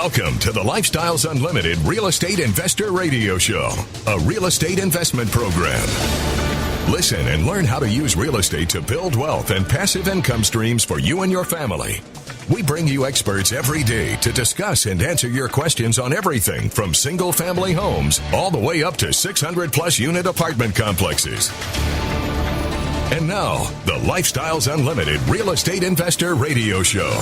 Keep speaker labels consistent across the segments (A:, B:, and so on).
A: Welcome to the Lifestyles Unlimited Real Estate Investor Radio Show, a real estate investment program. Listen and learn how to use real estate to build wealth and passive income streams for you and your family. We bring you experts every day to discuss and answer your questions on everything from single-family homes all the way up to 600-plus unit apartment complexes. And now, the Lifestyles Unlimited Real Estate Investor Radio Show.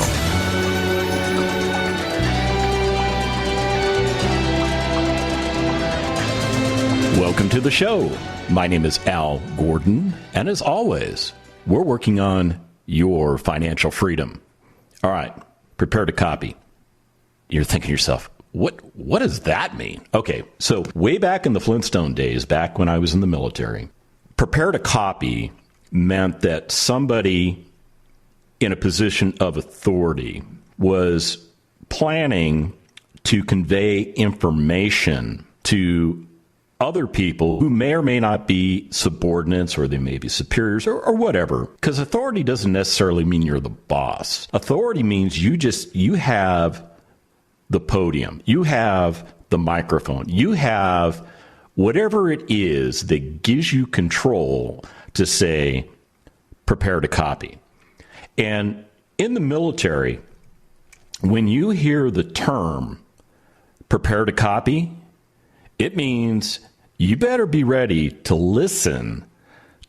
B: Welcome to the show. My name is Al Gordon, and as always, we're working on your financial freedom. All right, prepare to copy. You're thinking to yourself, what does that mean? Okay, so way back in the Flintstone days, back when I was in the military, prepare to copy meant that somebody in a position of authority was planning to convey information to other people who may or may not be subordinates, or they may be superiors, or whatever. Because authority doesn't necessarily mean you're the boss. Authority means you have the podium, you have the microphone, you have whatever it is that gives you control to say, prepare to copy. And in the military, when you hear the term prepare to copy, it means you better be ready to listen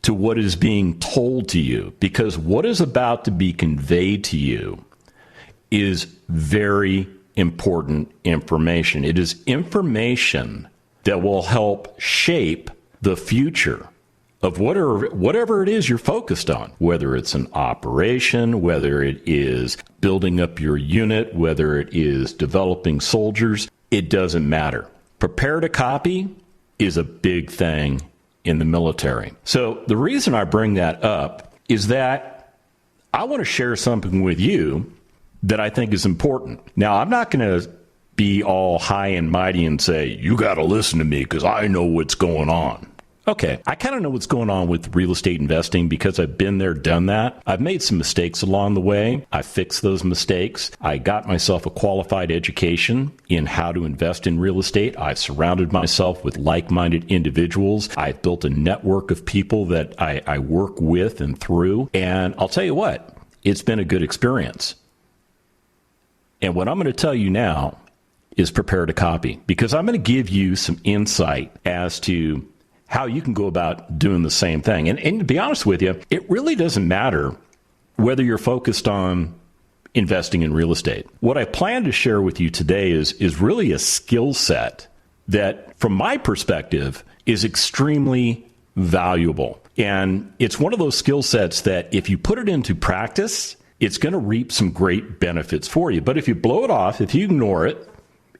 B: to what is being told to you, because what is about to be conveyed to you is very important information. It is information that will help shape the future of whatever it is you're focused on, whether it's an operation, whether it is building up your unit, whether it is developing soldiers. It doesn't matter. Prepare to copy is a big thing in the military. So the reason I bring that up is that I want to share something with you that I think is important. Now, I'm not going to be all high and mighty and say, you got to listen to me because I know what's going on. Okay, I kind of know what's going on with real estate investing because I've been there, done that. I've made some mistakes along the way. I fixed those mistakes. I got myself a qualified education in how to invest in real estate. I've surrounded myself with like-minded individuals. I've built a network of people that I work with and through. And I'll tell you what, it's been a good experience. And what I'm going to tell you now is prepare to copy, because I'm going to give you some insight as to how you can go about doing the same thing. And to be honest with you, it really doesn't matter whether you're focused on investing in real estate. What I plan to share with you today is really a skill set that, from my perspective, is extremely valuable. And it's one of those skill sets that if you put it into practice, it's going to reap some great benefits for you. But if you blow it off, if you ignore it,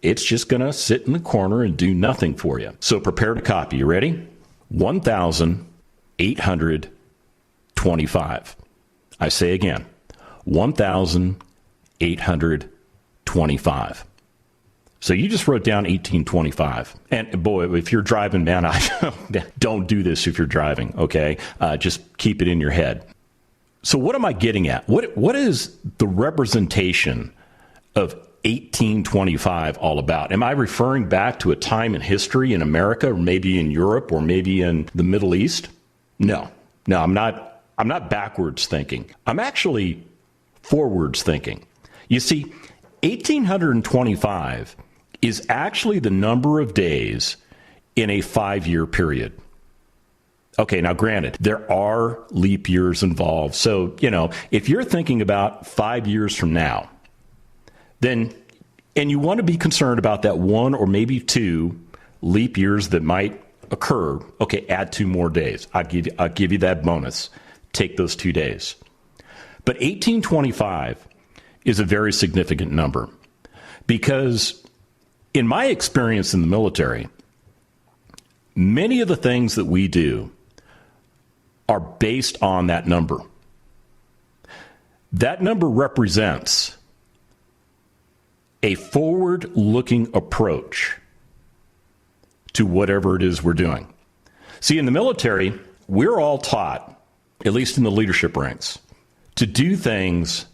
B: it's just going to sit in the corner and do nothing for you. So prepare to copy. You ready? 1,825. I say again, 1,825. So you just wrote down 1825. And boy, if you're driving, man, don't do this if you're driving, okay? Just keep it in your head. So what am I getting at? What is the representation of 1825 all about? Am I referring back to a time in history in America, or maybe in Europe, or maybe in the Middle East? No, I'm not backwards thinking. I'm actually forwards thinking. You see, 1825 is actually the number of days in a 5-year period. Okay, now granted, there are leap years involved. So, if you're thinking about 5 years from now, then, and you want to be concerned about that 1 or maybe 2 leap years that might occur, okay, add 2 more days. I'll give you that bonus. Take those 2 days. But 1825 is a very significant number because in my experience in the military, many of the things that we do are based on that number. That number represents a forward-looking approach to whatever it is we're doing. See, in the military, we're all taught, at least in the leadership ranks, to do things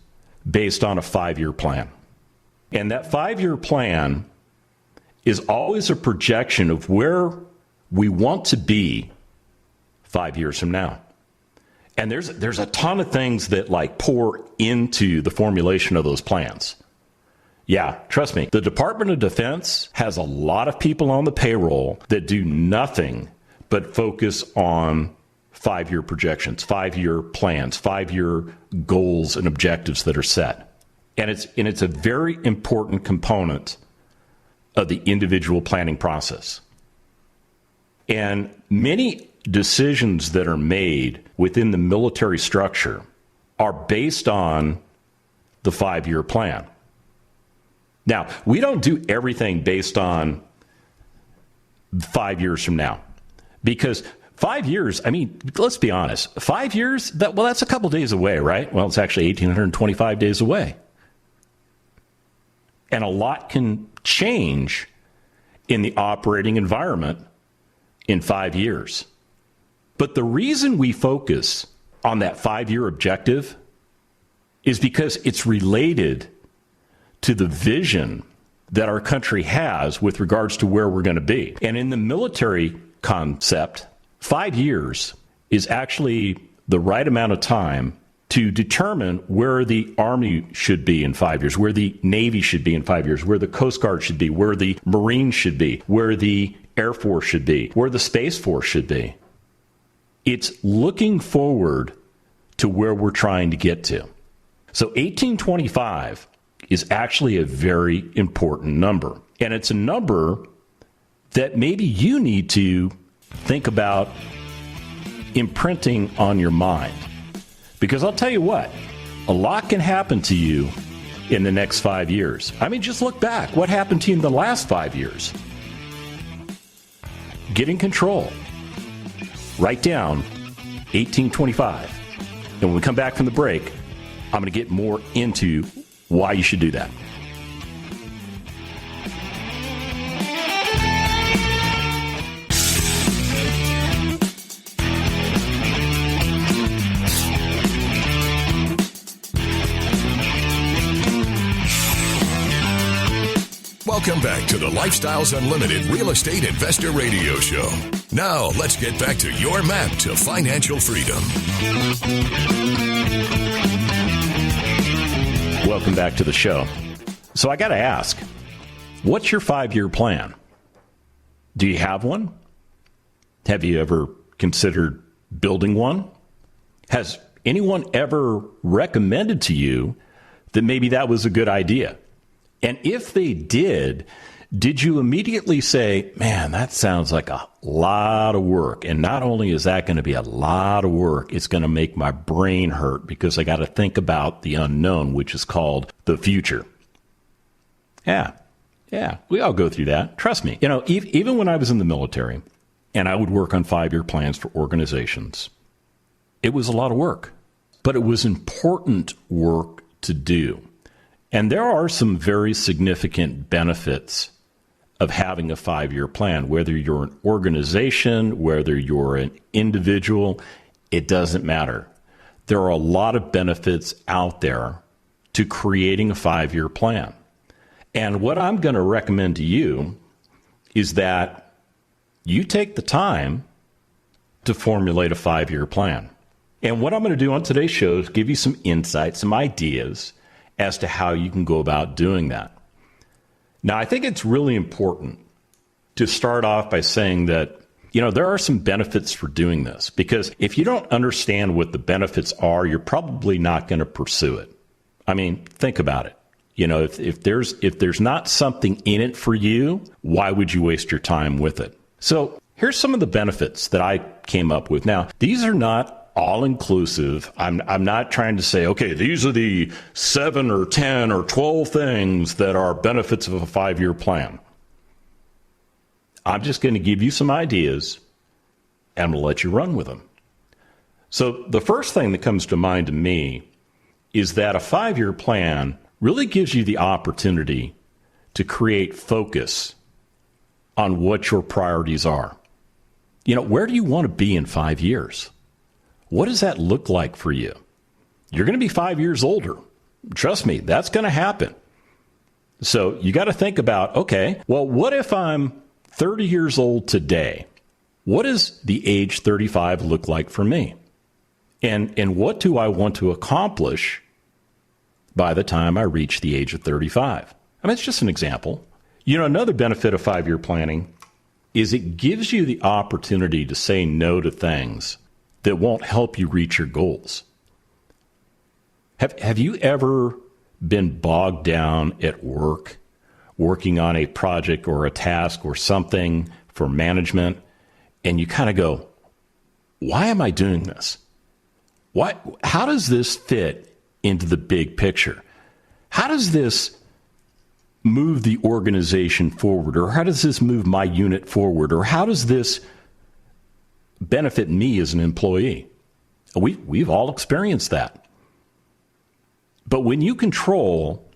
B: based on a 5-year plan. And that 5-year plan is always a projection of where we want to be 5 years from now. And there's a ton of things that like pour into the formulation of those plans. Yeah, trust me, the Department of Defense has a lot of people on the payroll that do nothing but focus on 5-year projections, 5-year plans, 5-year goals and objectives that are set. And it's a very important component of the individual planning process. And many decisions that are made within the military structure are based on the 5-year plan. Now, we don't do everything based on 5 years from now, because 5 years, I mean, let's be honest, 5 years, that's a couple days away, right? Well, it's actually 1,825 days away. And a lot can change in the operating environment in 5 years. But the reason we focus on that 5-year objective is because it's related to the vision that our country has with regards to where we're going to be. And in the military concept, 5 years is actually the right amount of time to determine where the Army should be in 5 years, where the Navy should be in 5 years, where the Coast Guard should be, where the Marines should be, where the Air Force should be, where the Space Force should be. It's looking forward to where we're trying to get to. So 1825 is actually a very important number. And it's a number that maybe you need to think about imprinting on your mind. Because I'll tell you what, a lot can happen to you in the next 5 years. I mean, just look back. What happened to you in the last 5 years? Get in control. Write down 1825. And when we come back from the break, I'm going to get more into why you should do that.
A: Welcome back to the Lifestyles Unlimited Real Estate Investor Radio Show. Now, let's get back to your map to financial freedom.
B: Welcome back to the show. So I got to ask, what's your 5-year plan? Do you have one? Have you ever considered building one? Has anyone ever recommended to you that maybe that was a good idea? And if they did you immediately say, man, that sounds like a lot of work? And not only is that going to be a lot of work, it's going to make my brain hurt because I got to think about the unknown, which is called the future. Yeah, we all go through that. Trust me. You know, even when I was in the military and I would work on 5-year plans for organizations, it was a lot of work, but it was important work to do. And there are some very significant benefits of having a 5-year plan, whether you're an organization, whether you're an individual, it doesn't matter. There are a lot of benefits out there to creating a 5-year plan. And what I'm going to recommend to you is that you take the time to formulate a 5-year plan. And what I'm going to do on today's show is give you some insights, some ideas as to how you can go about doing that. Now, I think it's really important to start off by saying that, you know, there are some benefits for doing this, because if you don't understand what the benefits are, you're probably not going to pursue it. I mean, think about it. You know, if there's not something in it for you, why would you waste your time with it? So here's some of the benefits that I came up with. Now, these are not all-inclusive. I'm not trying to say, okay, these are the 7 or 10 or 12 things that are benefits of a 5-year plan. I'm just going to give you some ideas, and I'm going to let you run with them. So the first thing that comes to mind to me is that a 5-year plan really gives you the opportunity to create focus on what your priorities are. You know, where do you want to be in 5 years? What does that look like for you? You're going to be 5 years older. Trust me, that's going to happen. So you got to think about, okay, well, what if I'm 30 years old today? What does the age 35 look like for me? And what do I want to accomplish by the time I reach the age of 35? I mean, it's just an example. You know, another benefit of 5-year planning is it gives you the opportunity to say no to things that won't help you reach your goals. Have you ever been bogged down at work, working on a project or a task or something for management, and you kind of go, why am I doing this? How does this fit into the big picture? How does this move the organization forward? Or how does this move my unit forward? Or how does this benefit me as an employee? We've all experienced that. But when you control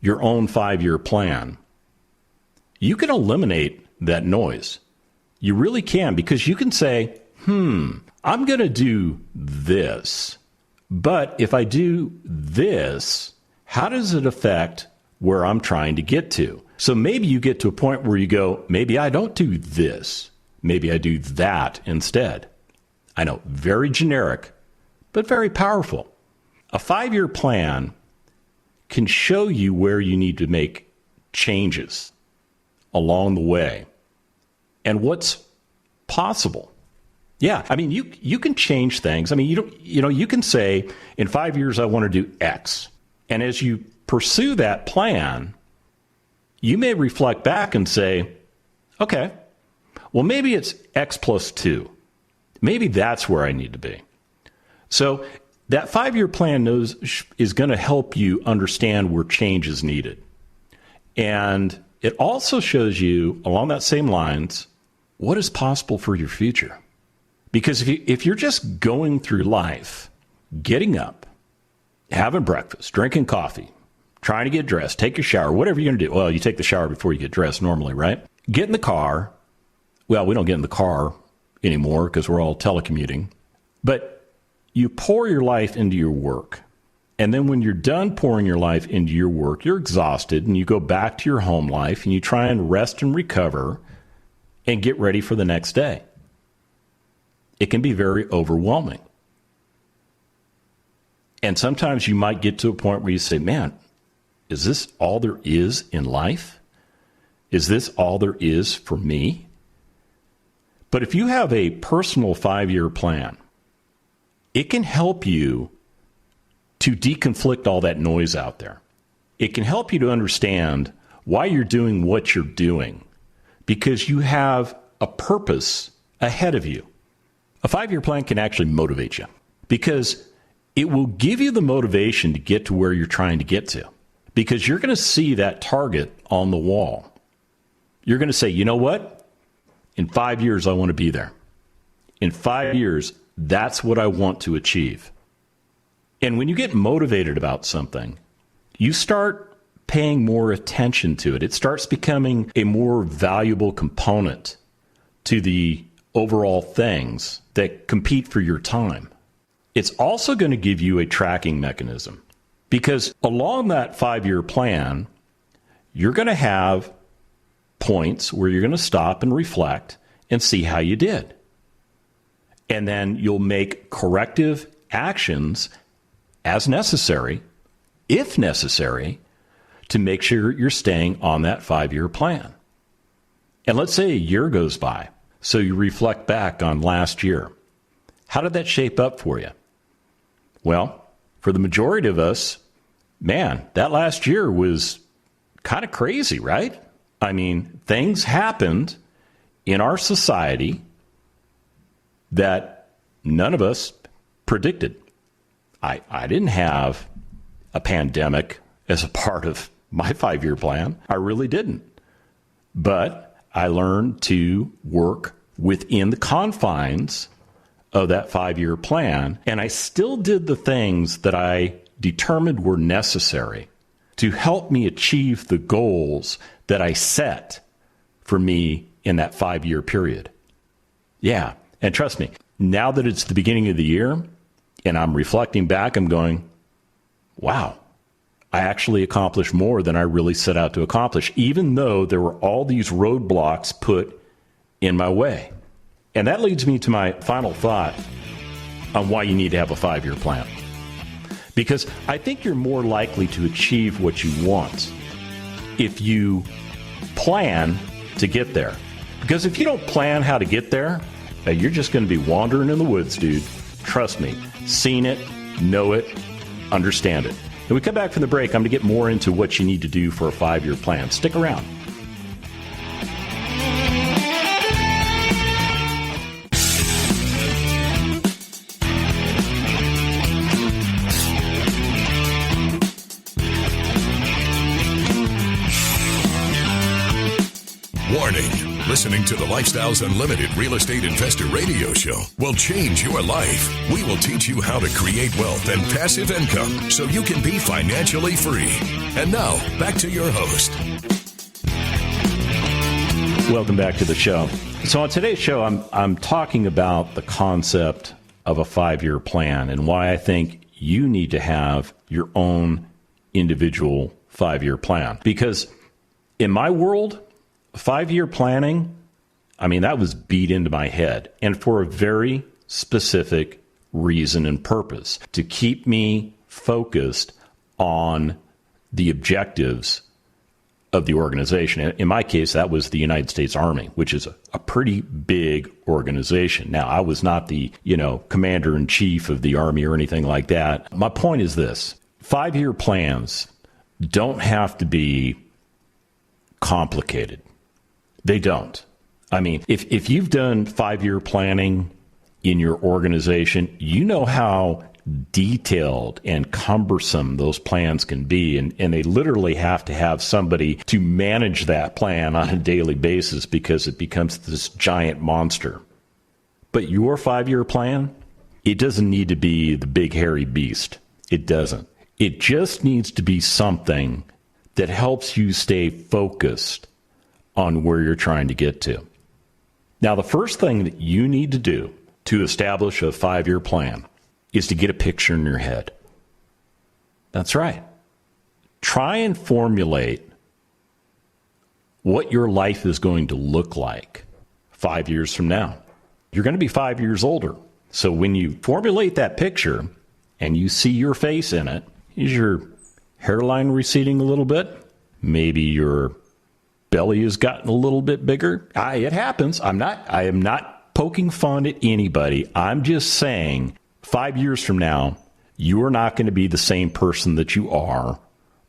B: your own 5-year plan, you can eliminate that noise. You really can, because you can say, I'm going to do this. But if I do this, how does it affect where I'm trying to get to? So maybe you get to a point where you go, maybe I don't do this. Maybe I do that instead. I know, very generic, but very powerful. A 5-year plan can show you where you need to make changes along the way and what's possible. Yeah, I mean, you can change things. I mean, you can say, in 5 years, I want to do X. And as you pursue that plan, you may reflect back and say, okay, well, maybe it's X plus 2. Maybe that's where I need to be. So that 5-year plan is going to help you understand where change is needed. And it also shows you, along that same lines, what is possible for your future. Because if you're just going through life, getting up, having breakfast, drinking coffee, trying to get dressed, take a shower, whatever you're going to do. Well, you take the shower before you get dressed normally, right? Get in the car. Well, we don't get in the car anymore because we're all telecommuting. But you pour your life into your work. And then when you're done pouring your life into your work, you're exhausted and you go back to your home life and you try and rest and recover and get ready for the next day. It can be very overwhelming. And sometimes you might get to a point where you say, man, is this all there is in life? Is this all there is for me? But if you have a personal 5-year plan, it can help you to deconflict all that noise out there. It can help you to understand why you're doing what you're doing, because you have a purpose ahead of you. A 5-year plan can actually motivate you because it will give you the motivation to get to where you're trying to get to, because you're going to see that target on the wall. You're going to say, you know what? In 5 years, I want to be there. In 5 years, that's what I want to achieve. And when you get motivated about something, you start paying more attention to it. It starts becoming a more valuable component to the overall things that compete for your time. It's also going to give you a tracking mechanism, because along that 5-year plan, you're going to have points where you're going to stop and reflect and see how you did. And then you'll make corrective actions as necessary, if necessary, to make sure you're staying on that 5-year plan. And let's say a year goes by, so you reflect back on last year. How did that shape up for you? Well, for the majority of us, man, that last year was kind of crazy, right? I mean, things happened in our society that none of us predicted. I didn't have a pandemic as a part of my 5-year plan. I really didn't. But I learned to work within the confines of that 5-year plan, and I still did the things that I determined were necessary to help me achieve the goals that I set for me in that 5-year period. Yeah, and trust me, now that it's the beginning of the year and I'm reflecting back, I'm going, wow, I actually accomplished more than I really set out to accomplish, even though there were all these roadblocks put in my way. And that leads me to my final thought on why you need to have a 5-year plan. Because I think you're more likely to achieve what you want if you plan to get there. Because if you don't plan how to get there, you're just going to be wandering in the woods, dude. Trust me. Seen it, know it, understand it. When we come back from the break, I'm going to get more into what you need to do for a 5-year plan. Stick around.
A: Warning. Listening to the Lifestyles Unlimited Real Estate Investor Radio Show will change your life. We will teach you how to create wealth and passive income so you can be financially free. And now, back to your host.
B: Welcome back to the show. So on today's show, I'm talking about the concept of a 5-year plan and why I think you need to have your own individual 5-year plan. Because in my world, 5-year planning, I mean, that was beat into my head, and for a very specific reason and purpose, to keep me focused on the objectives of the organization. In my case, that was the United States Army, which is a pretty big organization. Now, I was not the, commander-in-chief of the Army or anything like that. My point is this: 5-year plans don't have to be complicated. They don't. I mean, if you've done 5-year planning in your organization, you know how detailed and cumbersome those plans can be. And they literally have to have somebody to manage that plan on a daily basis because it becomes this giant monster. But your 5-year plan, it doesn't need to be the big hairy beast. It doesn't. It just needs to be something that helps you stay focused on where you're trying to get to. Now, the first thing that you need to do to establish a 5-year plan is to get a picture in your head. That's right. Try and formulate what your life is going to look like 5 years from now. You're going to be 5 years older. So when you formulate that picture and you see your face in it, is your hairline receding a little bit? Maybe your belly has gotten a little bit bigger. It happens. I am not poking fun at anybody. I'm just saying 5 years from now, you are not going to be the same person that you are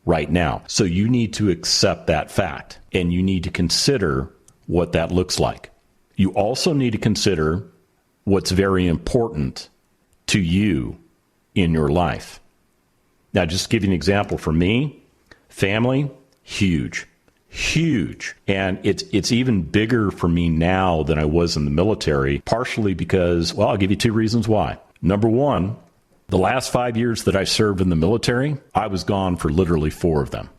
B: right now. So you need to accept that fact, and you need to consider what that looks like. You also need to consider what's very important to you in your life. Now, just to give you an example, for me, family, huge. And it's even bigger for me now than I was in the military, partially because, well, I'll give you 2 reasons why. Number one, the last 5 years that I served in the military, I was gone for literally 4 of them.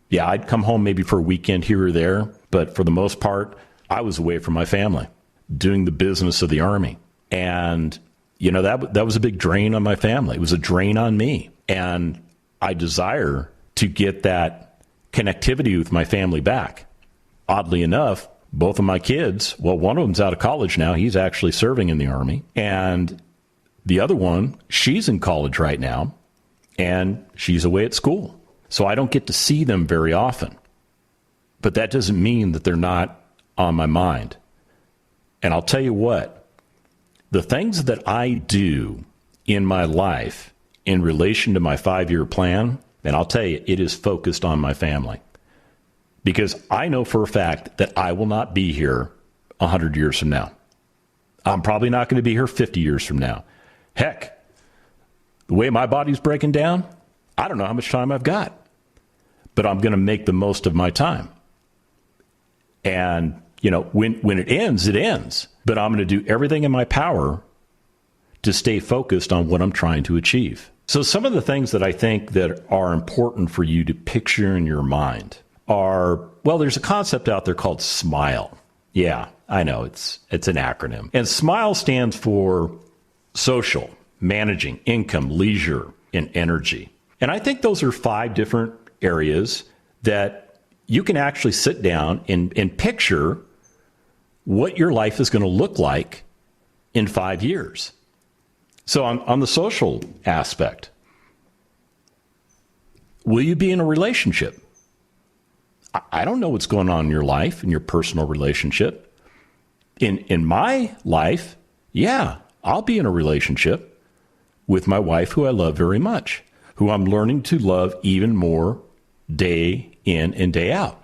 B: Yeah, I'd come home maybe for a weekend here or there, but for the most part, I was away from my family, doing the business of the Army. And, that was a big drain on my family. It was a drain on me. And I desire to get that connectivity with my family back. Oddly enough, both of my kids, well, one of them's out of college now. He's actually serving in the Army. And the other one, she's in college right now, and she's away at school. So I don't get to see them very often. But that doesn't mean that they're not on my mind. And I'll tell you what, the things that I do in my life in relation to my 5-year plan, and I'll tell you, it is focused on my family. Because I know for a fact that I will not be here 100 years from now. I'm probably not going to be here 50 years from now. Heck, the way my body's breaking down, I don't know how much time I've got. But I'm going to make the most of my time. And, when it ends, it ends. But I'm going to do everything in my power to stay focused on what I'm trying to achieve. So some of the things that I think that are important for you to picture in your mind are, well, there's a concept out there called SMILE. Yeah, I know, it's an acronym. And SMILE stands for social, managing, income, leisure, and energy. And I think those are 5 different areas that you can actually sit down and picture what your life is going to look like in 5 years. So on the social aspect, will you be in a relationship? I don't know what's going on in your life, in your personal relationship. In my life, yeah, I'll be in a relationship with my wife, who I love very much, who I'm learning to love even more day in and day out.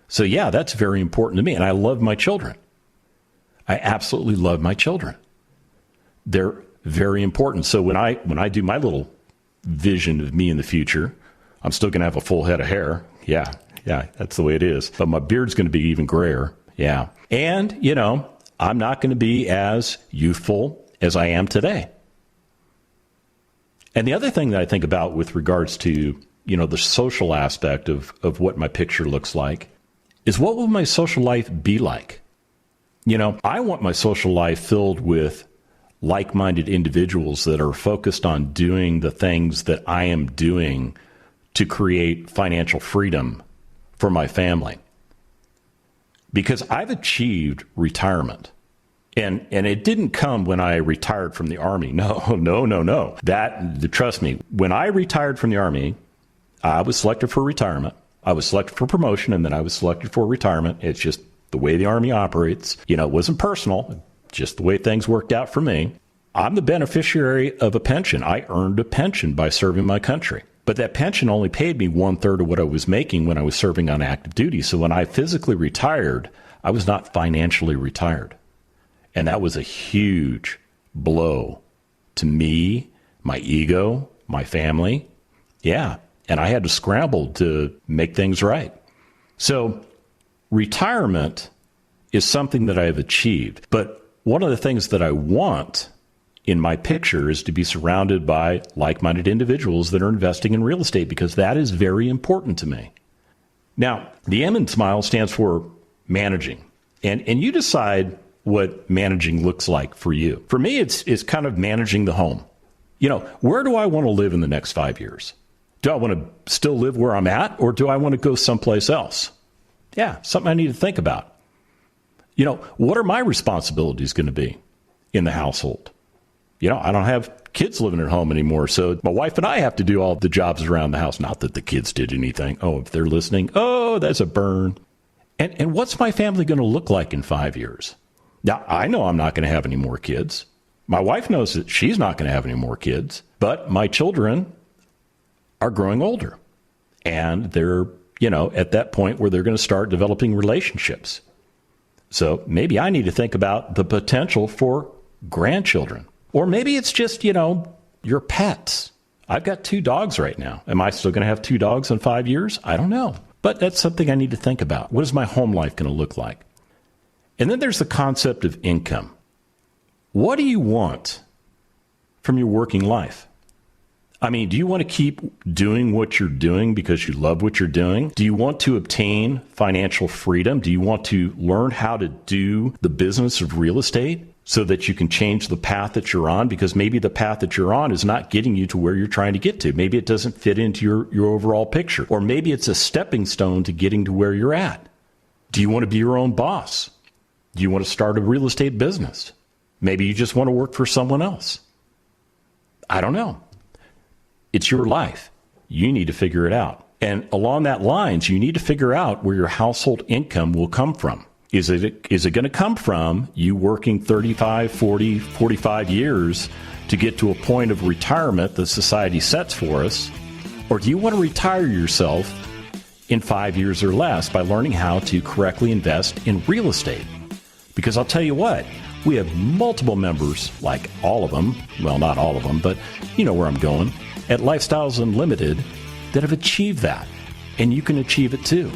B: So yeah, that's very important to me. And I love my children. I absolutely love my children. They're very important. So when I do my little vision of me in the future, I'm still going to have a full head of hair. Yeah, that's the way it is. But my beard's going to be even grayer. Yeah. And, I'm not going to be as youthful as I am today. And the other thing that I think about with regards to, the social aspect of what my picture looks like is, what will my social life be like? I want my social life filled with like-minded individuals that are focused on doing the things that I am doing to create financial freedom for my family. Because I've achieved retirement. And it didn't come when I retired from the Army. No. Trust me, when I retired from the Army, I was selected for retirement. I was selected for promotion, and then I was selected for retirement. It's just the way the Army operates. It wasn't personal, just the way things worked out for me. I'm the beneficiary of a pension. I earned a pension by serving my country. But that pension only paid me 1/3 of what I was making when I was serving on active duty. So when I physically retired, I was not financially retired. And that was a huge blow to me, my ego, my family. Yeah. And I had to scramble to make things right. So retirement is something that I have achieved. But one of the things that I want in my picture is to be surrounded by like-minded individuals that are investing in real estate, because that is very important to me. Now, the M in SMILE stands for managing. And you decide what managing looks like for you. For me, it's kind of managing the home. Where do I want to live in the next 5 years? Do I want to still live where I'm at, or do I want to go someplace else? Yeah, something I need to think about. What are my responsibilities going to be in the household? I don't have kids living at home anymore, so my wife and I have to do all the jobs around the house. Not that the kids did anything. Oh, if they're listening, that's a burn. And what's my family going to look like in 5 years? Now, I know I'm not going to have any more kids. My wife knows that she's not going to have any more kids, but my children are growing older. And they're, at that point where they're going to start developing relationships. So maybe I need to think about the potential for grandchildren. Or maybe it's just, your pets. I've got 2 dogs right now. Am I still going to have 2 dogs in 5 years? I don't know. But that's something I need to think about. What is my home life going to look like? And then there's the concept of income. What do you want from your working life? I mean, do you want to keep doing what you're doing because you love what you're doing? Do you want to obtain financial freedom? Do you want to learn how to do the business of real estate so that you can change the path that you're on? Because maybe the path that you're on is not getting you to where you're trying to get to. Maybe it doesn't fit into your overall picture. Or maybe it's a stepping stone to getting to where you're at. Do you want to be your own boss? Do you want to start a real estate business? Maybe you just want to work for someone else. I don't know. It's your life. You need to figure it out. And along that lines, you need to figure out where your household income will come from. Is it going to come from you working 35, 40, 45 years to get to a point of retirement that society sets for us? Or do you want to retire yourself in 5 years or less by learning how to correctly invest in real estate? Because I'll tell you what, we have multiple members, like all of them, well, not all of them, but you know where I'm going, at Lifestyles Unlimited that have achieved that. And you can achieve it too.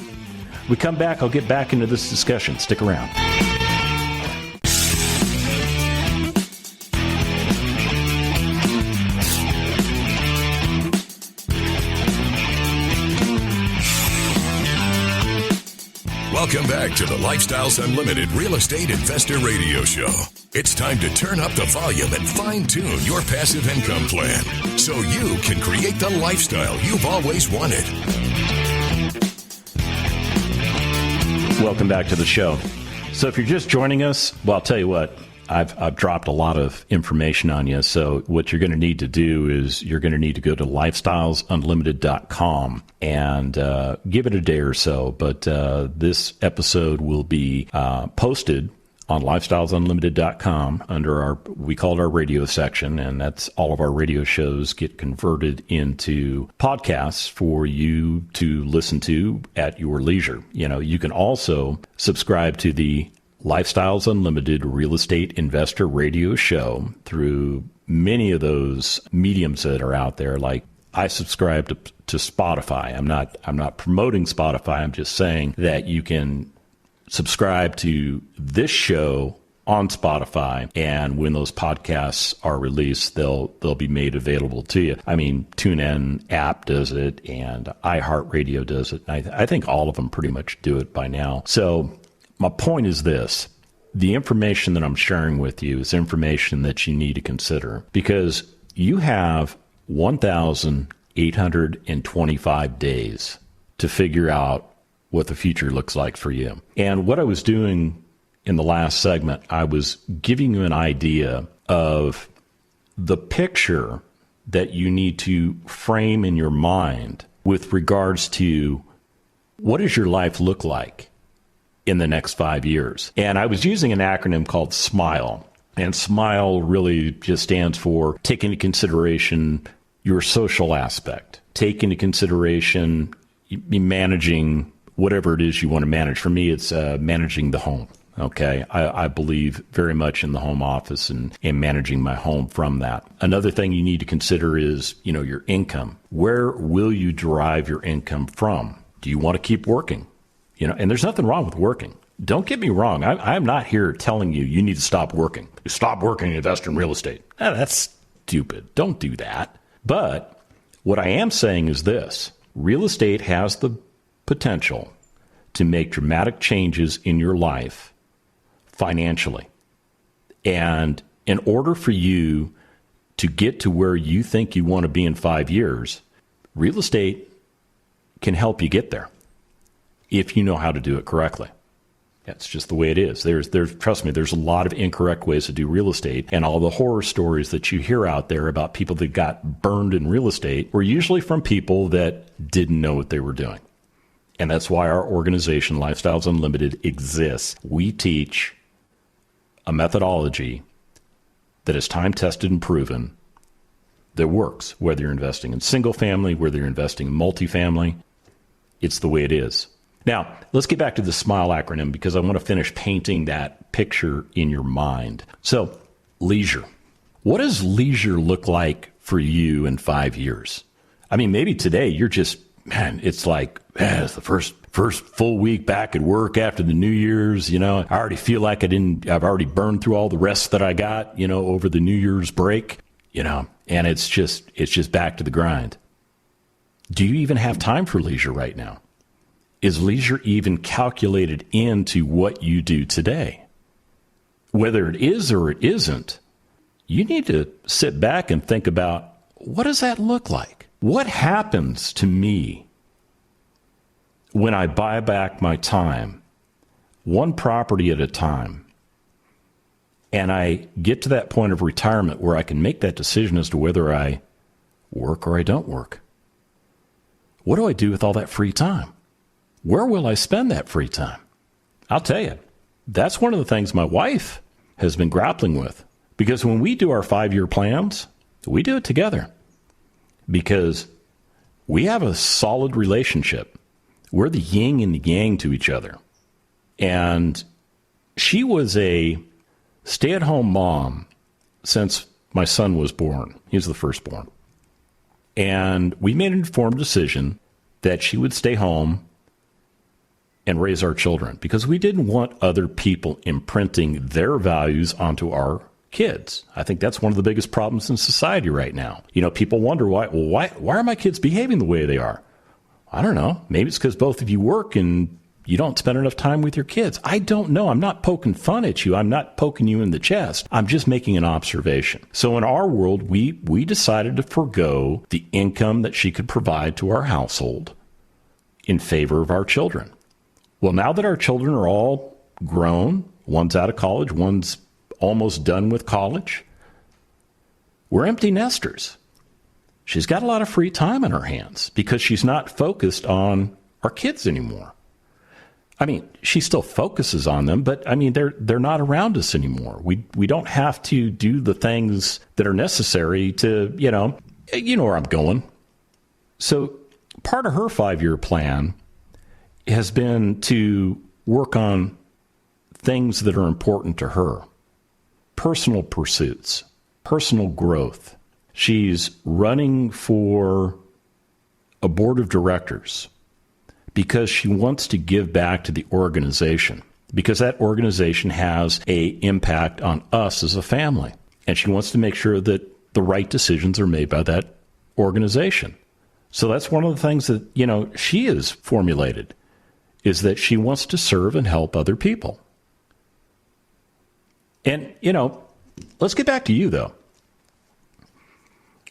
B: We come back, I'll get back into this discussion. Stick around.
A: Welcome back to the Lifestyles Unlimited Real Estate Investor Radio Show. It's time to turn up the volume and fine-tune your passive income plan so you can create the lifestyle you've always wanted.
B: Welcome back to the show. So if you're just joining us, well, I'll tell you what, I've dropped a lot of information on you. So what you're going to need to do is you're going to need to go to lifestylesunlimited.com and give it a day or so. But this episode will be posted on lifestylesunlimited.com under we call it our radio section, and that's all of our radio shows get converted into podcasts for you to listen to at your leisure. You know, you can also subscribe to the Lifestyles Unlimited Real Estate Investor Radio Show through many of those mediums that are out there. Like I subscribe to Spotify. I'm not promoting Spotify. I'm just saying that you can subscribe to this show on Spotify, and when those podcasts are released, they'll be made available to you. I mean, TuneIn app does it, and iHeartRadio does it. I think all of them pretty much do it by now. So my point is this. The information that I'm sharing with you is information that you need to consider because you have 1,825 days to figure out what the future looks like for you. And what I was doing in the last segment, I was giving you an idea of the picture that you need to frame in your mind with regards to what does your life look like in the next 5 years. And I was using an acronym called SMILE. And SMILE really just stands for take into consideration your social aspect, take into consideration managing whatever it is you want to manage. For me, it's managing the home. Okay. I believe very much in the home office and managing my home from that. Another thing you need to consider is, your income. Where will you derive your income from? Do you want to keep working? And there's nothing wrong with working. Don't get me wrong. I'm not here telling you need to stop working. Stop working and invest in real estate. That's stupid. Don't do that. But what I am saying is this. Real estate has the potential to make dramatic changes in your life financially. And in order for you to get to where you think you want to be in 5 years, real estate can help you get there if you know how to do it correctly. That's just the way it is. There's trust me, there's a lot of incorrect ways to do real estate, and all the horror stories that you hear out there about people that got burned in real estate were usually from people that didn't know what they were doing. And that's why our organization, Lifestyles Unlimited, exists. We teach a methodology that is time-tested and proven that works, whether you're investing in single family, whether you're investing in multifamily. It's the way it is. Now, let's get back to the SMILE acronym because I want to finish painting that picture in your mind. So, leisure. What does leisure look like for you in 5 years? I mean, maybe today you're just, it's like, it's the first full week back at work after the New Year's. I already feel like I've already burned through all the rest that I got, over the New Year's break, and it's just back to the grind. Do you even have time for leisure right now? Is leisure even calculated into what you do today? Whether it is or it isn't, you need to sit back and think about, what does that look like? What happens to me when I buy back my time, one property at a time, and I get to that point of retirement where I can make that decision as to whether I work or I don't work? What do I do with all that free time? Where will I spend that free time? I'll tell you, that's one of the things my wife has been grappling with. Because when we do our 5-year plans, we do it together. Because we have a solid relationship. We're the yin and the yang to each other. And she was a stay-at-home mom since my son was born. He was the firstborn. And we made an informed decision that she would stay home and raise our children because we didn't want other people imprinting their values onto our kids. I think that's one of the biggest problems in society right now. People wonder why are my kids behaving the way they are? I don't know. Maybe it's because both of you work and You don't spend enough time with your kids. I don't know. I'm not poking fun at you. I'm not poking you in the chest. I'm just making an observation. So in our world, we decided to forego the income that she could provide to our household in favor of our children. Well, now that our children are all grown, one's out of college, one's almost done with college, we're empty nesters. She's got a lot of free time on her hands because she's not focused on our kids anymore. I mean, she still focuses on them, but I mean, they're not around us anymore. We don't have to do the things that are necessary to, you know where I'm going. So part of her 5-year plan has been to work on things that are important to her. Personal pursuits, personal growth. She's running for a board of directors because she wants to give back to the organization, because that organization has an impact on us as a family. And she wants to make sure that the right decisions are made by that organization. So that's one of the things that, she has formulated, is that she wants to serve and help other people. And, let's get back to you, though.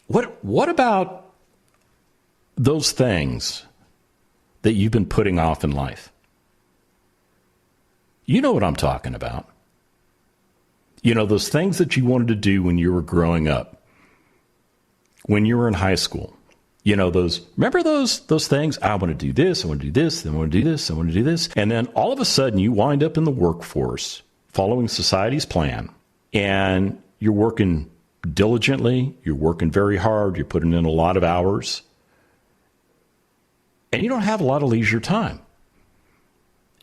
B: What about those things that you've been putting off in life? You know what I'm talking about. Those things that you wanted to do when you were growing up, when you were in high school. Remember those things? I want to do this, I want to do this, I want to do this, I want to do this. And then all of a sudden you wind up in the workforce following society's plan, and you're working diligently, you're working very hard, you're putting in a lot of hours, and you don't have a lot of leisure time.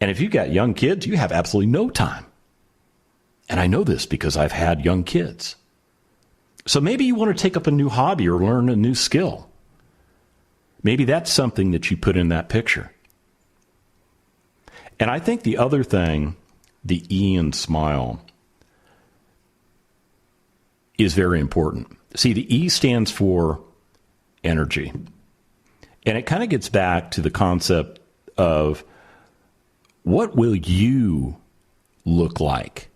B: And if you've got young kids, you have absolutely no time. And I know this because I've had young kids. So maybe you want to take up a new hobby or learn a new skill. Maybe that's something that you put in that picture. And I think the other thing, the E in smile, is very important. See, the E stands for energy. And it kind of gets back to the concept of what will you look like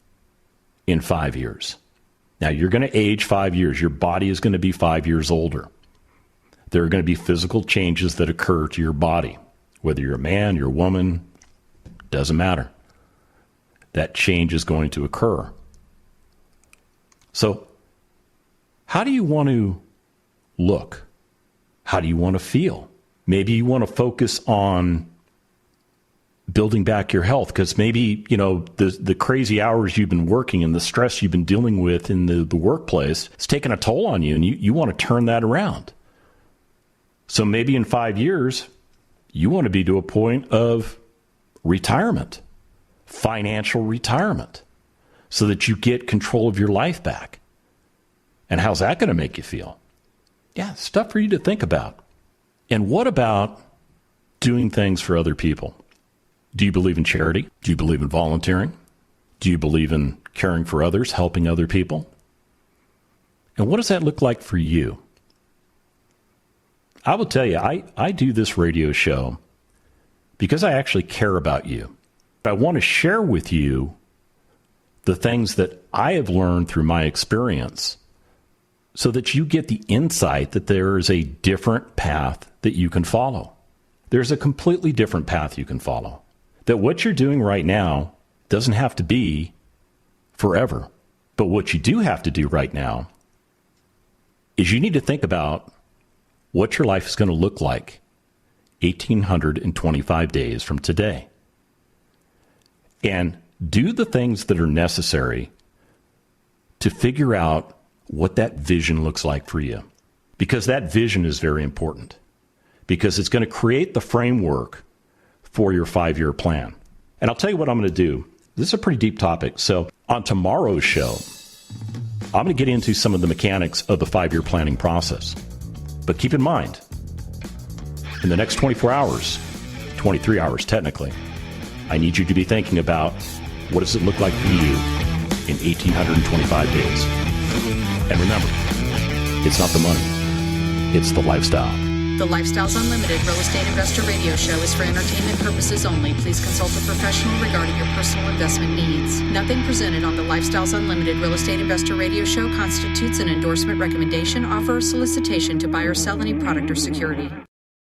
B: in 5 years? Now, you're going to age 5 years. Your body is going to be 5 years older. There are going to be physical changes that occur to your body. Whether you're a man, you're a woman, doesn't matter. That change is going to occur. So, how do you want to look? How do you want to feel? Maybe you want to focus on building back your health because maybe, the crazy hours you've been working and the stress you've been dealing with in the workplace is taking a toll on you, and you want to turn that around. So maybe in 5 years, you want to be to a point of retirement, financial retirement, so that you get control of your life back. And how's that going to make you feel? Yeah, stuff for you to think about. And what about doing things for other people? Do you believe in charity? Do you believe in volunteering? Do you believe in caring for others, helping other people? And what does that look like for you? I will tell you, I do this radio show because I actually care about you. I want to share with you the things that I have learned through my experience so that you get the insight that there is a different path that you can follow. There's a completely different path you can follow. That what you're doing right now doesn't have to be forever. But what you do have to do right now is you need to think about what your life is going to look like 1,825 days from today. And do the things that are necessary to figure out what that vision looks like for you. Because that vision is very important. Because it's going to create the framework for your 5-year plan. And I'll tell you what I'm going to do. This is a pretty deep topic. So on tomorrow's show, I'm going to get into some of the mechanics of the 5-year planning process. But keep in mind, in the next 24 hours, 23 hours technically, I need you to be thinking about what does it look like for you in 1,825 days. And remember, it's not the money, it's the lifestyle.
C: The Lifestyles Unlimited Real Estate Investor Radio Show is for entertainment purposes only. Please consult a professional regarding your personal investment needs. Nothing presented on the Lifestyles Unlimited Real Estate Investor Radio Show constitutes an endorsement, recommendation, offer, or solicitation to buy or sell any product or security.